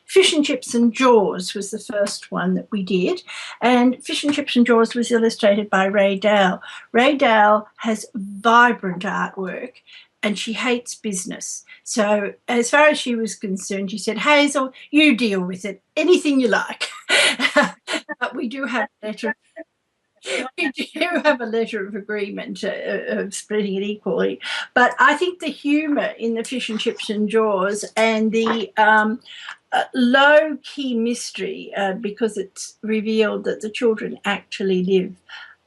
Fish and Chips and Jaws was the first one that we did. And Fish and Chips and Jaws was illustrated by Ray Dale. Ray Dale has vibrant artwork, and she hates business. So as far as she was concerned, she said, Hazel, you deal with it, anything you like. But we do have a letter. We do have a letter of agreement of splitting it equally. But I think the humour in the Fish and Chips and Jaws and the low-key mystery, because it's revealed that the children actually live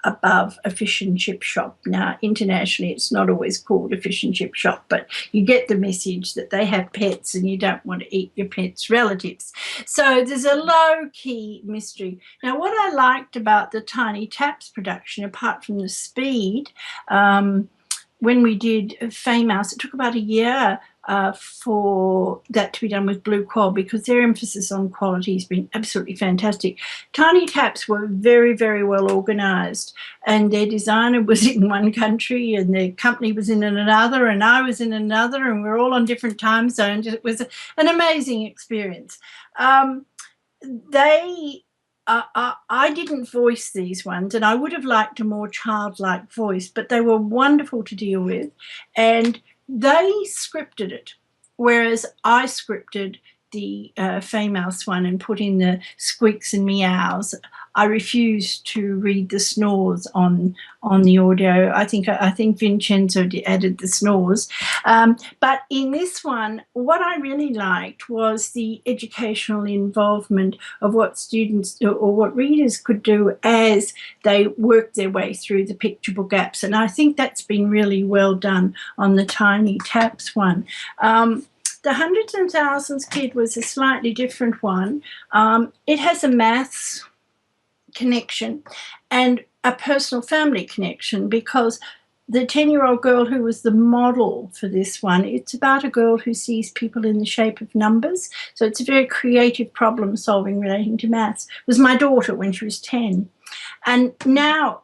above a fish and chip shop. Now, internationally, it's not always called a fish and chip shop, but you get the message that they have pets and you don't want to eat your pet's relatives. So there's a low-key mystery. Now, what I liked about the TinyTap's production, apart from the speed, when we did Famous, it took about a year for that to be done with Blue Qual, because their emphasis on quality has been absolutely fantastic. TinyTaps were very, very well organised, and their designer was in one country and their company was in another and I was in another, and we're all on different time zones. It was an amazing experience. I didn't voice these ones, and I would have liked a more childlike voice, but they were wonderful to deal with, and they scripted it, whereas I scripted the Famous one and put in the squeaks and meows. I refused to read the snores on the audio. I think Vincenzo added the snores. But in this one, what I really liked was the educational involvement of what students or what readers could do as they work their way through the picture book apps. And I think that's been really well done on the TinyTaps one. The Hundreds and Thousands Kid was a slightly different one. It has a maths connection and a personal family connection, because the 10-year-old girl who was the model for this one, it's about a girl who sees people in the shape of numbers. So it's a very creative problem solving relating to maths. It was my daughter when she was 10. And now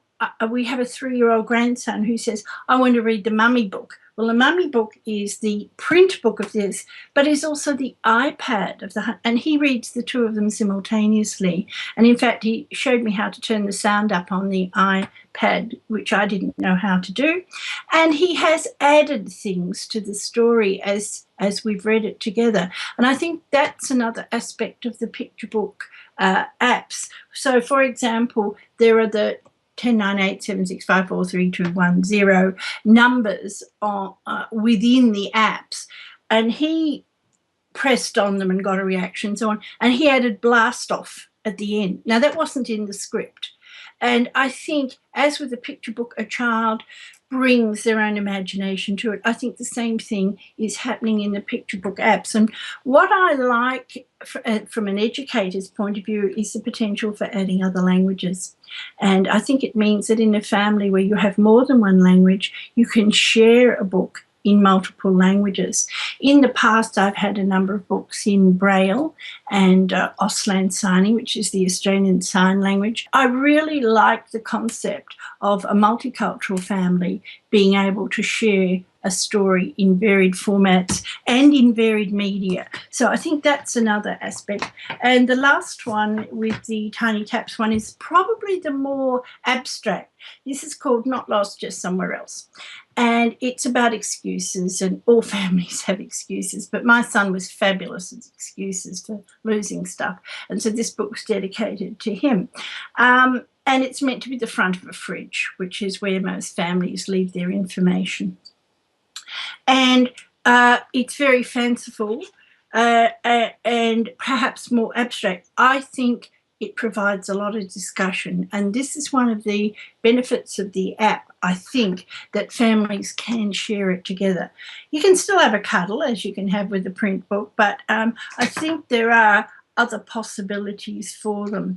we have a 3-year-old grandson who says, I want to read the Mummy book. Well, the Mummy book is the print book of this, but is also the iPad of and he reads the two of them simultaneously. And in fact, he showed me how to turn the sound up on the iPad, which I didn't know how to do. And he has added things to the story as we've read it together. And I think that's another aspect of the picture book apps. So, for example, there are the 109876543210 numbers within the apps, and he pressed on them and got a reaction, so on, and he added blast off at the end. Now, that wasn't in the script, and I think, as with a picture book, a child brings their own imagination to it. I think the same thing is happening in the picture book apps. And what I like from an educator's point of view is the potential for adding other languages. And I think it means that in a family where you have more than one language, you can share a book in multiple languages. In the past, I've had a number of books in Braille and Auslan signing, which is the Australian Sign Language. I really like the concept of a multicultural family being able to share a story in varied formats and in varied media. So I think that's another aspect. And the last one with the TinyTaps one is probably the more abstract. This is called Not Lost, Just Somewhere Else. And it's about excuses, and all families have excuses, but my son was fabulous at excuses for losing stuff. And so this book's dedicated to him. And it's meant to be the front of a fridge, which is where most families leave their information. And it's very fanciful and perhaps more abstract. I think it provides a lot of discussion, and this is one of the benefits of the app, I think, that families can share it together. You can still have a cuddle, as you can have with a print book, but I think there are other possibilities for them.